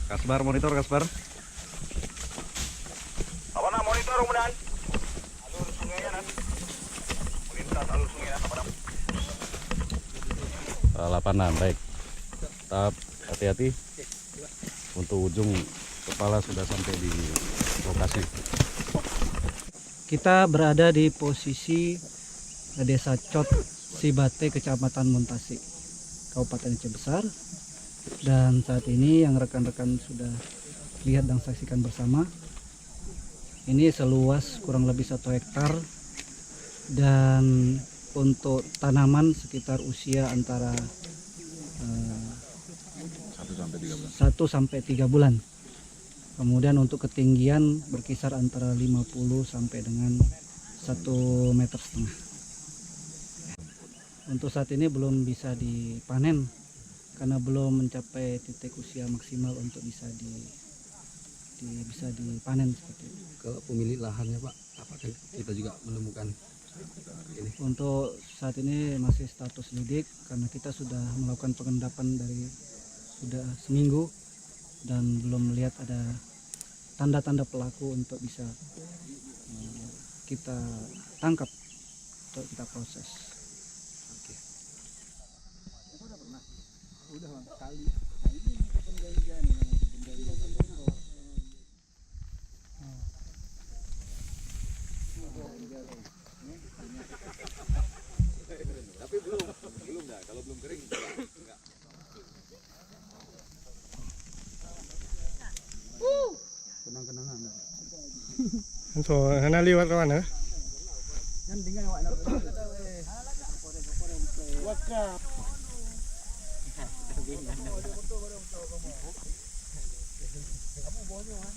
Kasbar monitor Kasbar. Apa nak monitor kemudian? Alur sungainya nan. Melintas alur sungai nan apa? Lapanan baik. Tahap hati-hati. Untuk ujung kepala sudah sampai di lokasi. Kita berada di posisi Desa Cot Sibate, Kecamatan Muntasi, Kabupaten Aceh Besar. Dan saat ini yang rekan-rekan sudah lihat dan saksikan bersama, ini seluas kurang lebih 1 hektar, dan untuk tanaman sekitar usia antara 1 sampai 3 bulan. Kemudian untuk ketinggian berkisar antara 50 sampai dengan 1,5 meter. Untuk saat ini belum bisa dipanen karena belum mencapai titik usia maksimal untuk bisa dipanen seperti itu. Kalau pemilik lahannya Pak, apakah kita juga menemukan ini? Untuk saat ini masih status lidik karena kita sudah melakukan pengendapan dari sudah seminggu dan belum melihat ada tanda-tanda pelaku untuk bisa kita tangkap untuk kita proses. Oke. Udah bang, kali. Nah, ini penggalian ini Tapi belum dah. Kalau belum kering enggak. Kenang-kenangan. So, hana liwat kawan ya. kan tinggal awak nak. Wakaf. Kamu bonyol